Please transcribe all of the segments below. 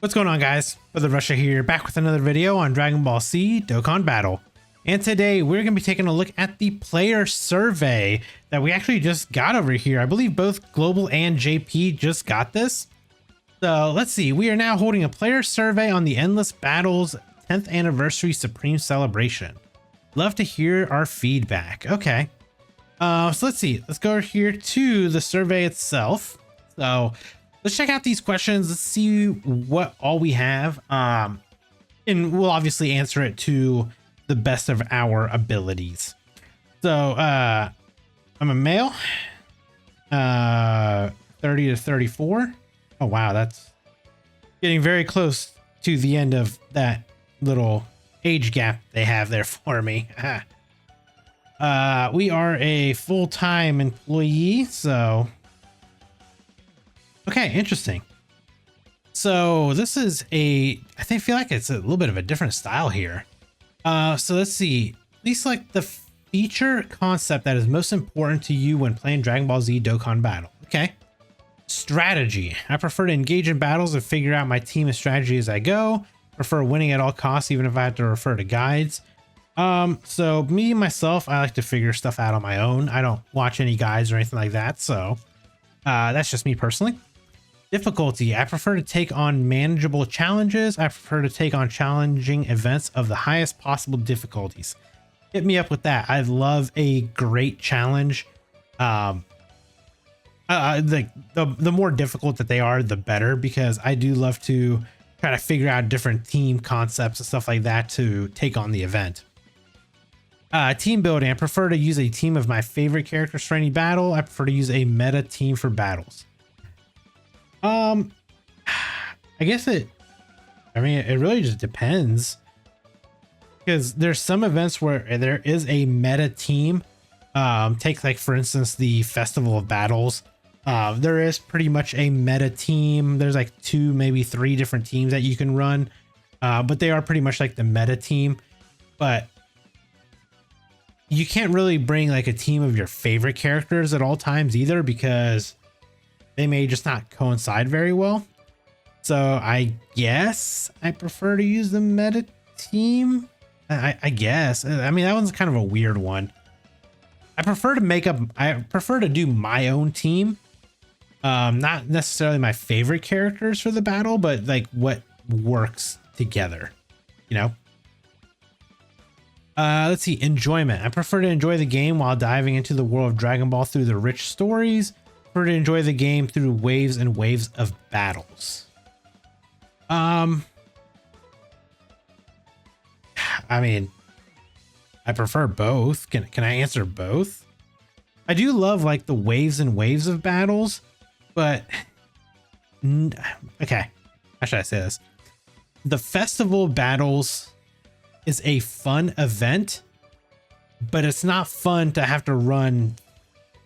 What's going on, guys? Brother Russia here, back with another video on Dragon Ball Z Dokkan Battle. And today we're going to be taking a look at the player survey that we actually just got over here. I believe both Global and JP just got this. So let's see, we are now holding a player survey on the Endless Battles 10th Anniversary Supreme Celebration. Love to hear our feedback. Okay. So let's see, let's go over here to the survey itself. So let's check out these questions. Let's see what all we have. And we'll obviously answer it to the best of our abilities. So I'm a male, 30 to 34. Oh wow, that's getting very close to the end of that little age gap they have there for me. We are a full-time employee, so okay, interesting. So this is I feel like it's a little bit of a different style here. So let's see. Please select the feature concept that is most important to you when playing Dragon Ball Z Dokkan Battle. Okay. Strategy. I prefer to engage in battles and figure out my team and strategy as I go. Prefer winning at all costs, even if I have to refer to guides. So me, myself, I like to figure stuff out on my own. I don't watch any guides or anything like that. So that's just me personally. Difficulty. I prefer to take on manageable challenges. I prefer to take on challenging events of the highest possible difficulties. Hit me up with that. I love a great challenge. The more difficult that they are, the better, because I do love to try to figure out different team concepts and stuff like that to take on the event. Team building. I prefer to use a team of my favorite characters for any battle. I prefer to use a meta team for battles. I guess it really just depends, because there's some events where there is a meta team. Take like, for instance, the Festival of Battles. There is pretty much a meta team. There's like 2, maybe 3 different teams that you can run. But they are pretty much like the meta team, but you can't really bring like a team of your favorite characters at all times either, because they may just not coincide very well. So I guess I prefer to use the meta team. I guess. I mean, that one's kind of a weird one. I prefer to do my own team. Not necessarily my favorite characters for the battle, but like what works together, you know? Let's see, enjoyment. I prefer to enjoy the game while diving into the world of Dragon Ball through the rich stories. I prefer to enjoy the game through waves and waves of battles. I mean, I prefer both. Can I answer both? I do love like the waves and waves of battles, but okay, how should I say this? The festival battles is a fun event, but it's not fun to have to run,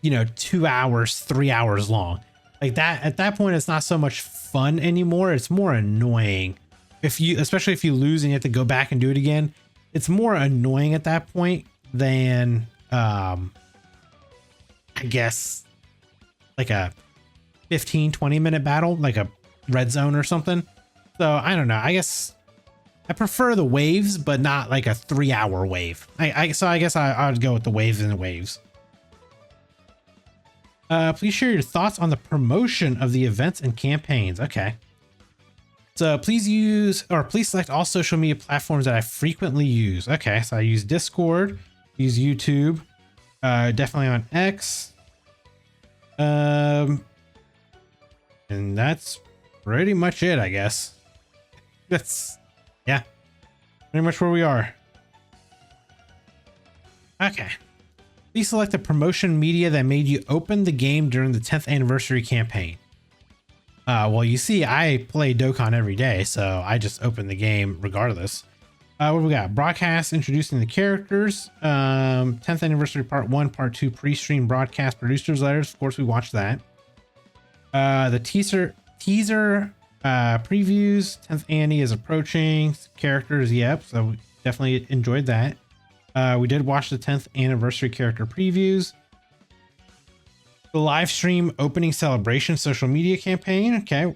2 hours, 3 hours long like that. At that point, it's not so much fun anymore. It's more annoying. Especially if you lose and you have to go back and do it again, it's more annoying at that point than, I guess like a 15-20 minute battle, like a red zone or something. So I don't know. I guess I prefer the waves, but not like a 3-hour wave. So I guess I would go with the waves and the waves. Please share your thoughts on the promotion of the events and campaigns. Okay. So please select all social media platforms that I frequently use. Okay. So I use Discord, use YouTube, definitely on X. And that's pretty much it, I guess. Yeah, pretty much where we are. Okay. Please select the promotion media that made you open the game during the 10th anniversary campaign. Well, you see, I play Dokkan every day, so I just open the game regardless. What do we got? Broadcast introducing the characters. 10th anniversary part 1, part 2 pre-stream broadcast producers letters. Of course, we watched that. The teaser previews. 10th Annie is approaching. Characters, yep. So we definitely enjoyed that. We did watch the 10th anniversary character previews. The live stream opening celebration social media campaign. Okay.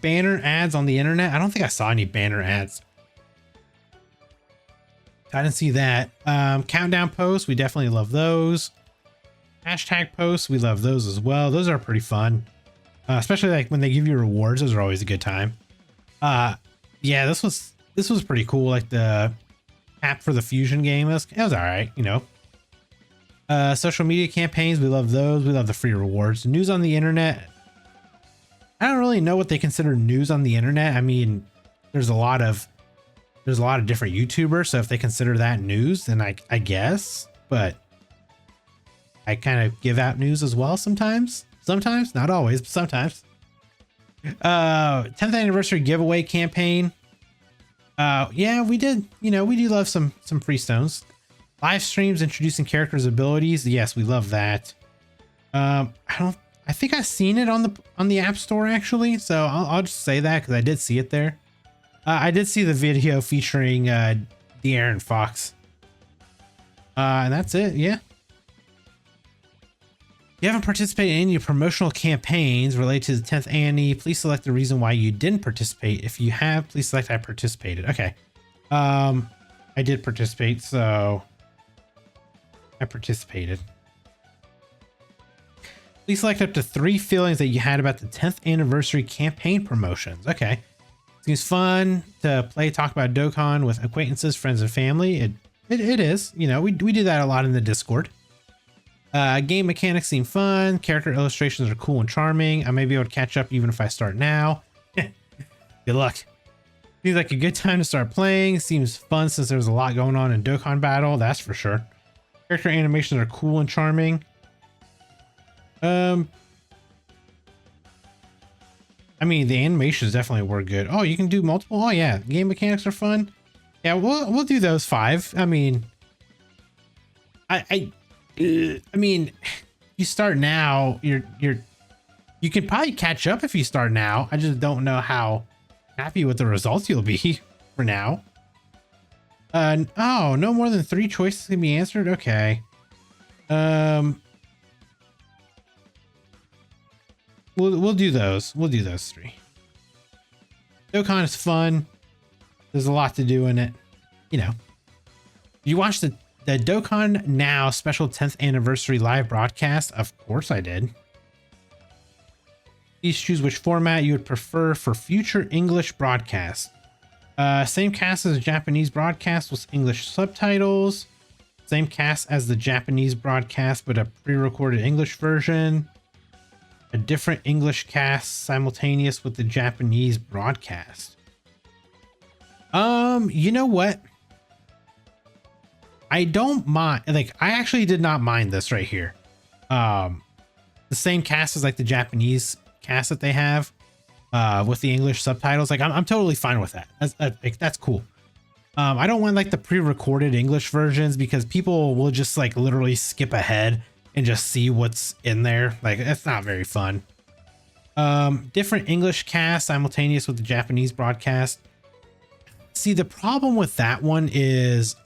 banner ads on the internet? I don't think I saw any banner ads. I didn't see that. Countdown posts, we definitely love those. Hashtag posts, we love those as well. Those are pretty fun. Especially like when they give you rewards, those are always a good time. Yeah, this was pretty cool. Like the app for the Fusion game, it was all right, you know. Social media campaigns, we love those. We love the free rewards. News on the internet. I don't really know what they consider news on the internet. I mean, there's a lot of different YouTubers, so if they consider that news, then I guess. But I kind of give out news as well sometimes. Sometimes, not always, but sometimes. 10th anniversary giveaway campaign. Yeah, we did. You know, we do love some free stones. Live streams introducing characters' abilities. Yes, we love that. I think I've seen it on the App Store actually, so I'll just say that because I did see it there. I did see the video featuring De'Aaron Fox. And that's it. Yeah. If you haven't participated in any promotional campaigns related to the 10th Annie, please select the reason why you didn't participate. If you have, please select I participated. Okay. I did participate, so I participated. Please select up to 3 feelings that you had about the 10th anniversary campaign promotions. Okay. Seems fun to play, talk about Dokkan with acquaintances, friends, and family. It is. You know, we do that a lot in the Discord. Game mechanics seem fun. Character illustrations are cool and charming. I may be able to catch up even if I start now. Good luck. Seems like a good time to start playing. Seems fun since there's a lot going on in Dokkan Battle. That's for sure. Character animations are cool and charming. I mean, the animations definitely were good. Oh, you can do multiple. Oh yeah, game mechanics are fun. Yeah, we'll do those 5. I mean, I mean, you start now. You can probably catch up if you start now. I just don't know how happy with the results you'll be for now. Oh, no more than 3 choices can be answered. Okay. We'll do those. We'll do those 3. Dokkan is fun. There's a lot to do in it. You know, you watched the Dokkan Now special 10th anniversary live broadcast. Of course I did. Please choose which format you would prefer for future English broadcasts. Same cast as the Japanese broadcast with English subtitles. Same cast as the Japanese broadcast, but a pre-recorded English version. A different English cast simultaneous with the Japanese broadcast. You know what? I don't mind. Like, I actually did not mind this right here. The same cast as like the Japanese cast that they have, with the English subtitles. Like, I'm totally fine with that. That's cool. I don't want like the pre-recorded English versions because people will just like literally skip ahead and just see what's in there. Like, that's not very fun. Different English cast simultaneous with the Japanese broadcast. See, the problem with that one is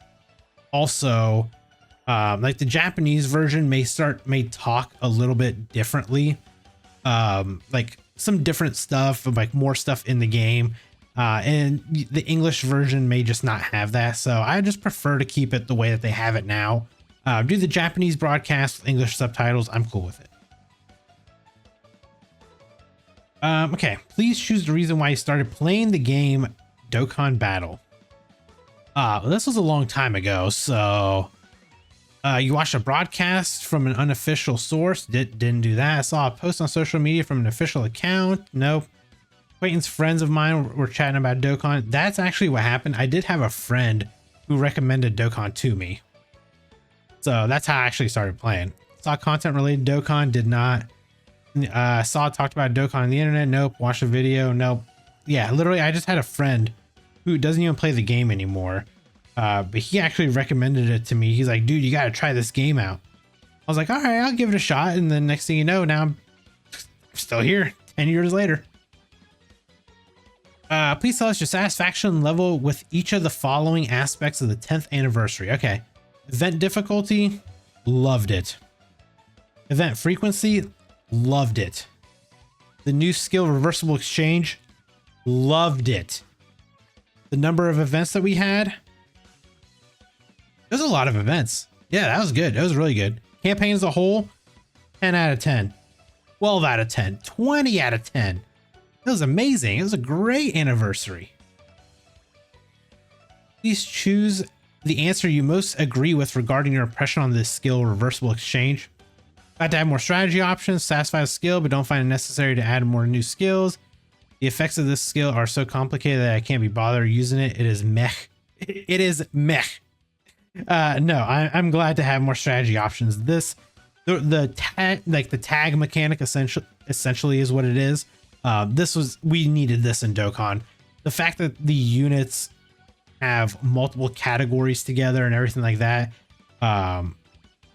also like the Japanese version may talk a little bit differently. Like some different stuff, like more stuff in the game. And the English version may just not have that. So I just prefer to keep it the way that they have it now. Do the Japanese broadcast with English subtitles. I'm cool with it. Okay, please choose the reason why you started playing the game Dokkan Battle. This was a long time ago, so you watched a broadcast from an unofficial source. Didn't do that. I saw a post on social media from an official account. Nope. Acquaintance friends of mine were chatting about Dokkan. That's actually what happened. I did have a friend who recommended Dokkan to me. So that's how I actually started playing. Saw content related to Dokkan, did not. Talked about Dokkan on the internet. Nope. Watched a video. Nope. Yeah, literally, I just had a friend who doesn't even play the game anymore. But he actually recommended it to me. He's like, dude, you got to try this game out. I was like, all right, I'll give it a shot. And then next thing you know, now I'm still here 10 years later. Please tell us your satisfaction level with each of the following aspects of the 10th anniversary. Okay. Event difficulty, loved it. Event frequency, loved it. The new skill reversible exchange, Loved it. The number of events that we had. There's a lot of events. Yeah, that was good. That was really good. Campaign as a whole, 10 out of 10. 12 out of 10. 20 out of 10. It was amazing. It was a great anniversary. Please choose the answer you most agree with regarding your impression on this skill reversible exchange. Got to add more strategy options, satisfy the skill, but don't find it necessary to add more new skills. The effects of this skill are so complicated that I can't be bothered using it. It is meh. It is meh. No, I'm glad to have more strategy options. The tag, like the tag mechanic essentially is what it is. We needed this in Dokkan. The fact that the units have multiple categories together and everything like that,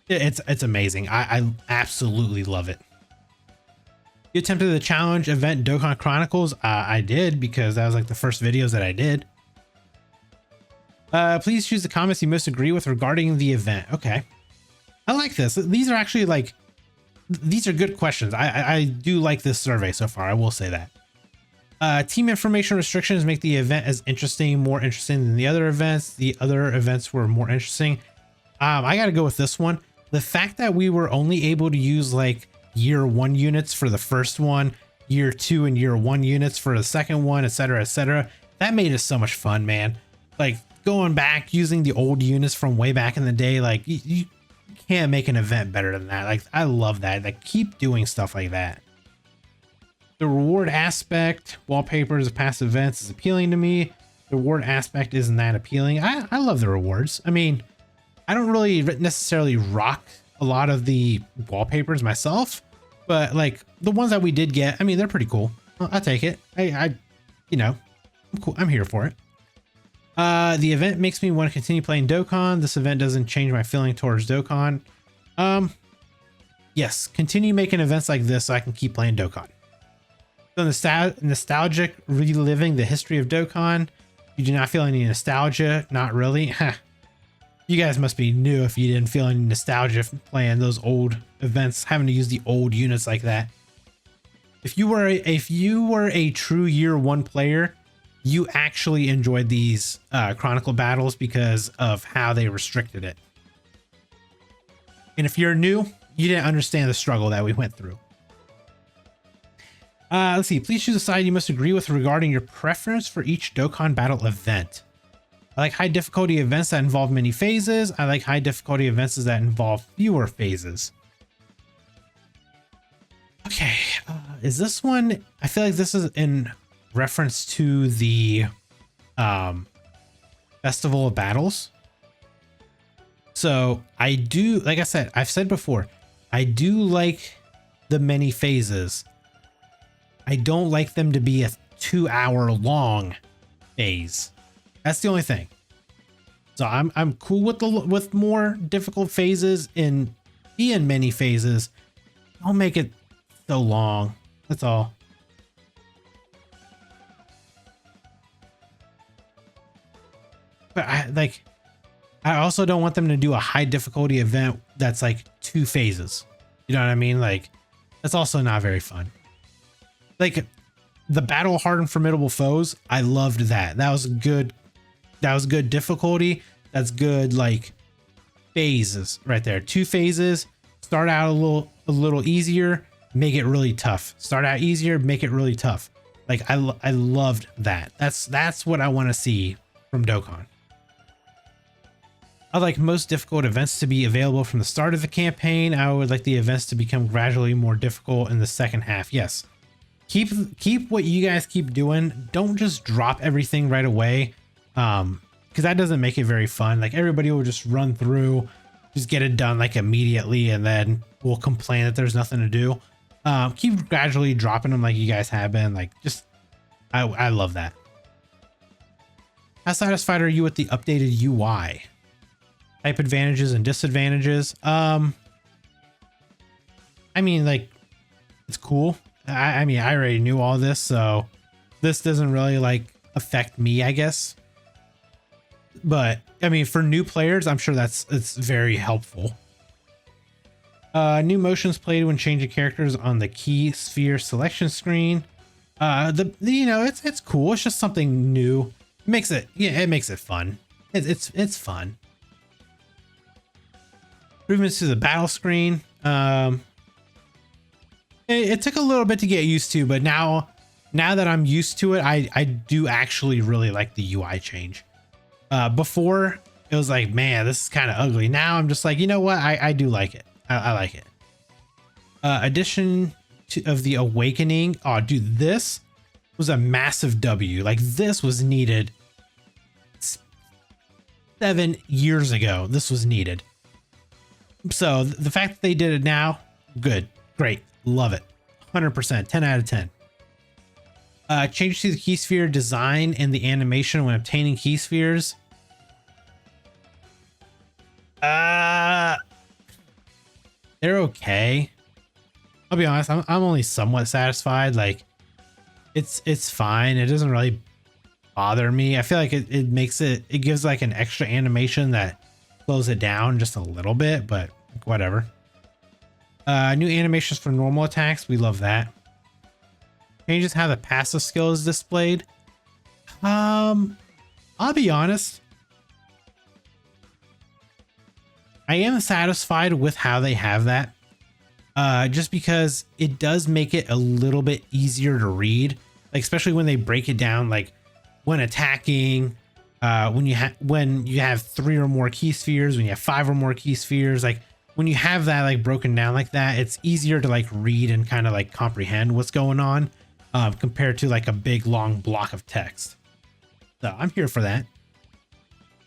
it's amazing. I absolutely love it. You attempted the challenge event Dokkan Chronicles. I did, because that was like the first videos that I did. Please choose the comments you most agree with regarding the event. Okay, I like this. These are actually like, these are good questions. I do like this survey so far, I will say that. Team information restrictions make the event more interesting than the other events. The other events were more interesting. I gotta go with this one. The fact that we were only able to use like year 1 units for the first one, year 2 and year 1 units for the second one, etc., that made it so much fun, man. Like going back, using the old units from way back in the day, like you can't make an event better than that. Like, I love that. Like, keep doing stuff like that. The reward aspect, wallpapers of past events, is appealing to me. The reward aspect isn't that appealing. I love the rewards. I mean, I don't really necessarily rock a lot of the wallpapers myself, but like the ones that we did get, I mean, they're pretty cool. I'll take it. You know, I'm cool. I'm here for it. The event makes me want to continue playing Dokkan. This event doesn't change my feeling towards Dokkan. Yes, continue making events like this so I can keep playing Dokkan. So nostalgic, reliving the history of Dokkan. You do not feel any nostalgia? Not really? You guys must be new if you didn't feel any nostalgia from playing those old events, having to use the old units like that. If you were a true year 1 player, you actually enjoyed these Chronicle battles because of how they restricted it. And if you're new, you didn't understand the struggle that we went through. Let's see. Please choose a side you must agree with regarding your preference for each Dokkan battle event. I like high difficulty events that involve many phases. I like high difficulty events that involve fewer phases. Okay, is this one? I feel like this is in reference to the Festival of Battles. So I do, like I said, I've said before, I do like the many phases. I don't like them to be a 2-hour long phase. That's the only thing. So I'm cool with more difficult phases and being many phases. Don't make it so long. That's all. But I also don't want them to do a high difficulty event that's like 2 phases. You know what I mean? Like, that's also not very fun. Like the battle hardened formidable foes, I loved that. That was good. That was good difficulty. That's good, like, phases right there. 2 phases. Start out a little easier, make it really tough. Start out easier, make it really tough. Like I loved that. That's what I want to see from Dokkan. I like most difficult events to be available from the start of the campaign. I would like the events to become gradually more difficult in the second half. Yes. Keep what you guys keep doing. Don't just drop everything right away. Because that doesn't make it very fun. Like, everybody will just run through, just get it done like immediately, and then we'll complain that there's nothing to do. Keep gradually dropping them like you guys have been. Like, just, I love that. How satisfied are you with the updated UI? Type advantages and disadvantages. I mean, like, it's cool. I mean, I already knew all this, so this doesn't really like affect me, I guess. But I mean, for new players, I'm sure it's very helpful. New motions played when changing characters on the key sphere selection screen. You know, it's cool. It's just something new. It makes it, yeah, it makes it fun. It's fun. Improvements to the battle screen. It took a little bit to get used to, but now that I'm used to it, I do actually really like the UI change. Before it was like, man, this is kind of ugly. Now I'm just like, you know what? I do like it. I like it. Addition of the awakening. Oh, dude, this was a massive W. Like, this was needed 7 years ago. This was needed. So the fact that they did it now, good, great, love it. 100%, 10 out of 10. Change to the key sphere design and the animation when obtaining key spheres. They're okay. I'll be honest, I'm only somewhat satisfied. Like, it's fine. It doesn't really bother me. I feel like it makes it gives like an extra animation that slows it down just a little bit, but whatever. New animations for normal attacks. We love that. Changes how the passive skill is displayed. I'll be honest. I am satisfied with how they have that. Just because it does make it a little bit easier to read, like especially when they break it down, like when attacking, when you have 3 or more key spheres, when you have 5 or more key spheres, like when you have that like broken down like that, it's easier to like read and kind of like comprehend what's going on, compared to like a big long block of text. So I'm here for that.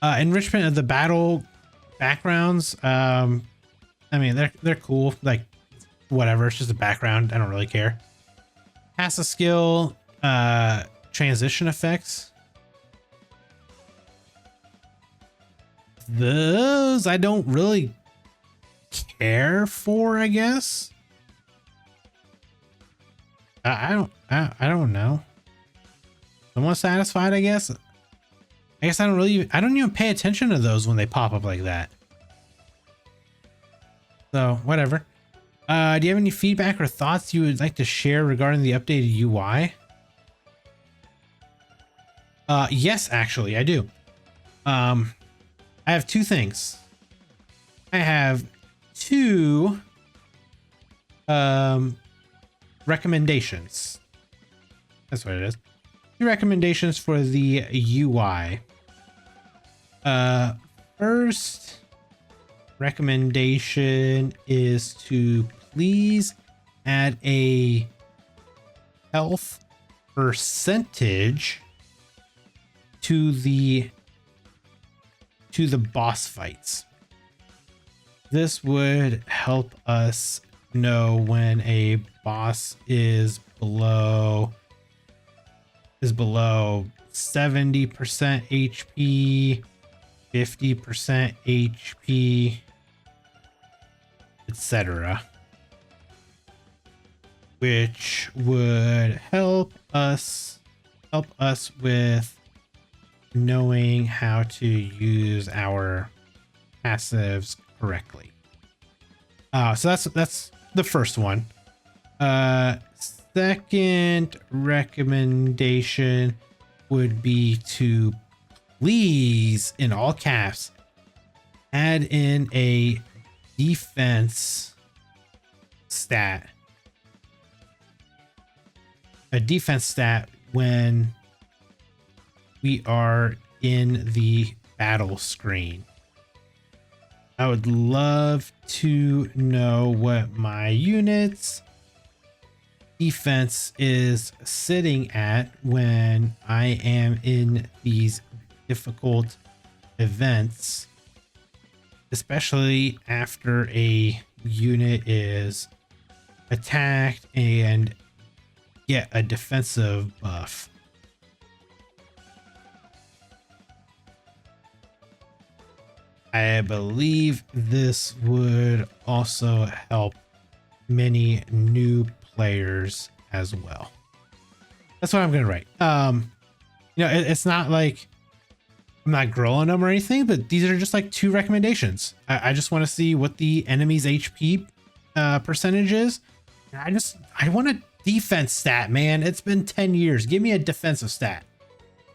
Enrichment of the battle backgrounds. I mean, they're cool. Like, whatever, it's just a background. I don't really care. Passive skill, transition effects. Those I don't really care for, I guess. I don't know. Somewhat satisfied, I guess. I don't even pay attention to those when they pop up like that. So whatever. Do you have any feedback or thoughts you would like to share regarding the updated UI? Yes, actually, I do. I have 2 things. I have 2 recommendations. That's what it is. 2 recommendations for the UI. First recommendation is to please add a health percentage to the boss fights. This would help us know when a boss is below 70% HP, 50% HP, etc., which would help us with knowing how to use our passives correctly. So that's the first one. Second recommendation would be to please, in all caps, add in a defense stat. A defense stat when we are in the battle screen. I would love to know what my unit's defense is sitting at when I am in these difficult events, especially after a unit is attacked and get a defensive buff. I believe this would also help many new players as well. That's what I'm gonna write. It's not like I'm not grilling them or anything, but these are just like 2 recommendations. I just want to see what the enemy's HP percentage is. I want to defense stat, man. It's been 10 years. Give me a defensive stat.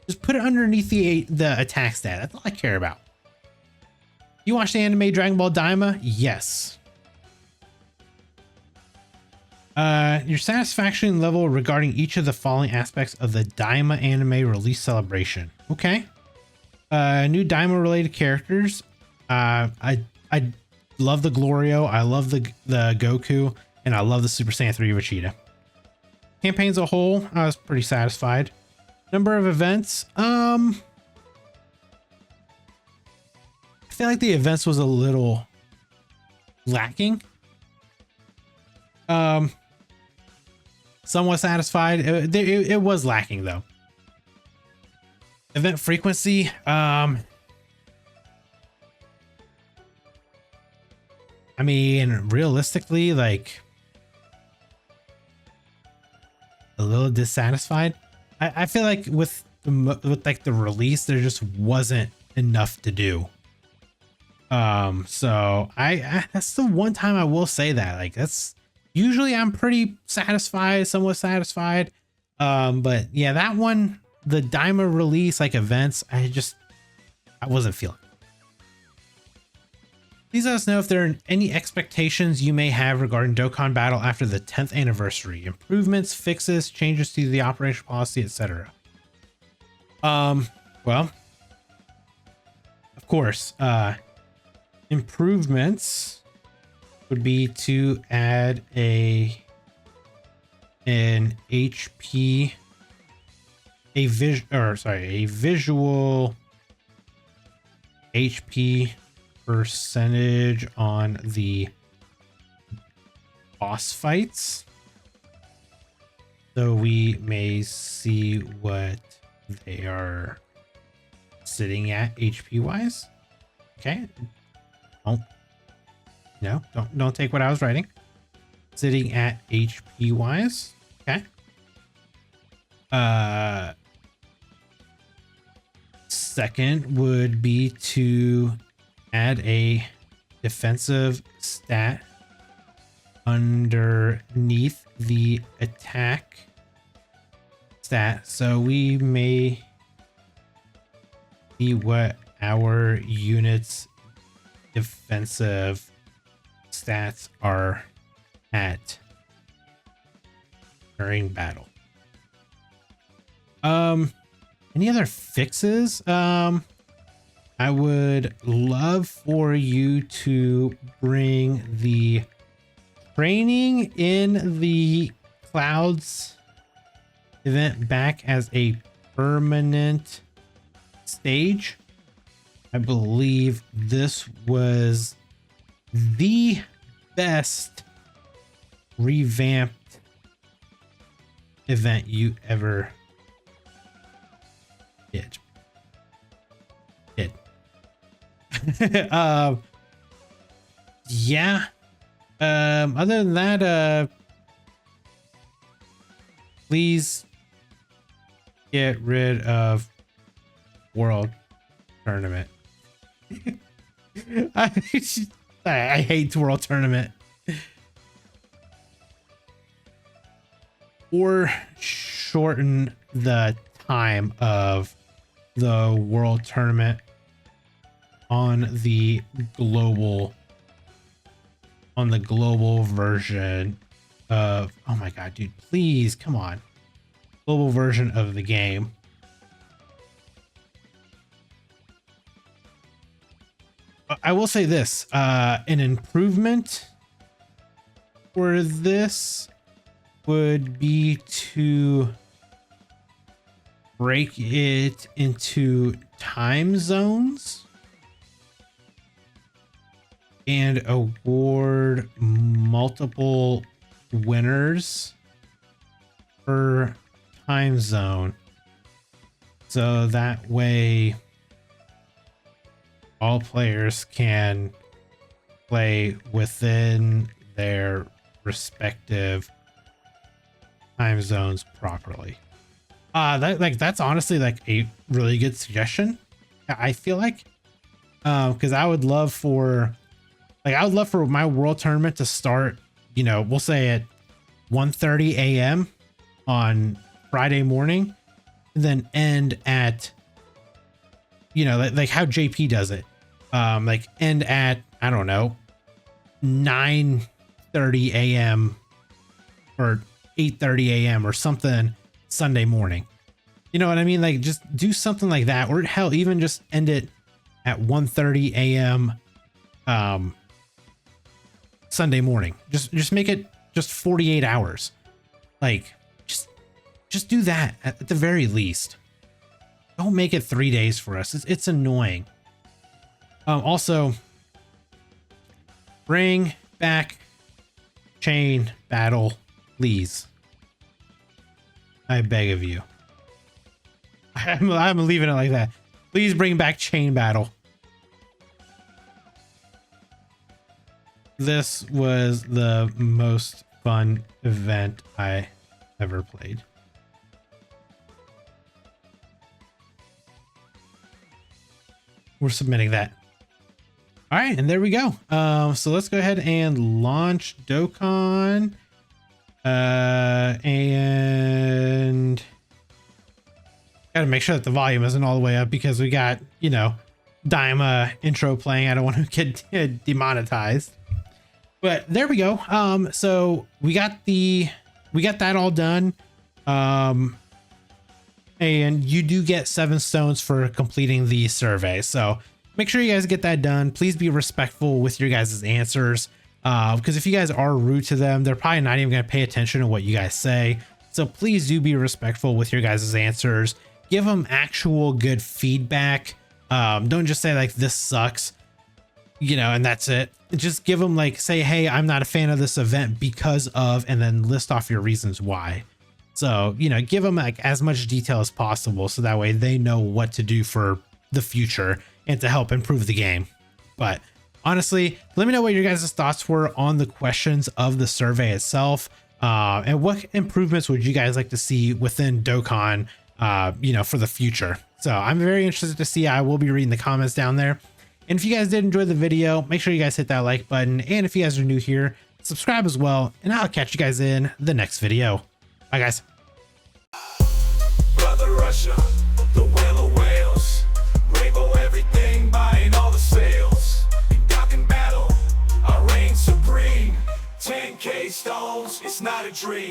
Just put it underneath the attack stat. That's all I care about. You watch the anime Dragon Ball Daima? Yes. Your satisfaction level regarding each of the following aspects of the Daima anime release celebration. Okay. New Daima related characters. I love the Glorio. I love the Goku, and I love the Super Saiyan 3 Vegeta. Campaign as a whole, I was pretty satisfied. Number of events. I feel like the events was a little lacking. Somewhat satisfied. It was lacking though. Event frequency. I mean, realistically, like a little dissatisfied. I feel like with like the release, there just wasn't enough to do. So I that's the one time I will say that, like, that's usually I'm pretty satisfied, somewhat satisfied. But yeah, that one, the Daima release, like events, I wasn't feeling. Please let us know if there are any expectations you may have regarding Dokkan Battle after the 10th anniversary. Improvements, fixes, changes to the operation policy, etc. Well, of course, improvements would be to add an HP, a visual HP percentage on the boss fights, so we may see what they are sitting at HP wise. Okay, don't take what I was writing. Sitting at HP wise. Okay. Second would be to add a defensive stat underneath the attack stat, so we may see what our units' defensive stats are at during battle. Any other fixes? I would love for you to bring the training in the clouds event back as a permanent stage. I believe this was the best revamped event you ever did. Yeah. Other than that, please get rid of World Tournament. I hate World Tournament. Or shorten the time of the World Tournament on the global version of, oh my god, dude, please come on, global version of the game. I will say this, an improvement for this would be to break it into time zones and award multiple winners per time zone, so that way all players can play within their respective time zones properly. That's honestly like a really good suggestion, I feel like, because I would love for my World Tournament to start, you know, we'll say at 1:30 a.m. on Friday morning, and then end at, you know, like how JP does it. Like end at, I don't know, 9:30 a.m. or 8:30 a.m. or something Sunday morning. You know what I mean? Like just do something like that, or hell, even just end it at 1:30 a.m. Sunday morning. Just make it just 48 hours. Like just do that at the very least. Don't make it 3 days for us. It's annoying. Also, bring back chain battle, please. I beg of you. I'm leaving it like that. Please bring back chain battle. This was the most fun event I ever played. We're submitting that. All right, and there we go. So let's go ahead and launch Dokkan. And gotta make sure that the volume isn't all the way up because we got, you know, Daima intro playing. I don't want to get demonetized. But there we go. So we got that all done. And you do get 7 stones for completing the survey. So make sure you guys get that done. Please be respectful with your guys' answers. Because if you guys are rude to them, they're probably not even going to pay attention to what you guys say. So please do be respectful with your guys' answers. Give them actual good feedback. Don't just say like, this sucks, you know, and that's it. Just give them like, say, hey, I'm not a fan of this event because of, and then list off your reasons why. So, you know, give them like as much detail as possible. So that way they know what to do for the future and to help improve the game. But honestly, let me know what your guys' thoughts were on the questions of the survey itself. And what improvements would you guys like to see within Dokkan, you know, for the future? So I'm very interested to see. I will be reading the comments down there. And if you guys did enjoy the video, make sure you guys hit that like button. And if you guys are new here, subscribe as well. And I'll catch you guys in the next video. Bye, guys. Brother Russia, the whale of whales, rainbow everything, buying all the sales. Dokkan battle, I reign supreme. 10K stones, it's not a dream.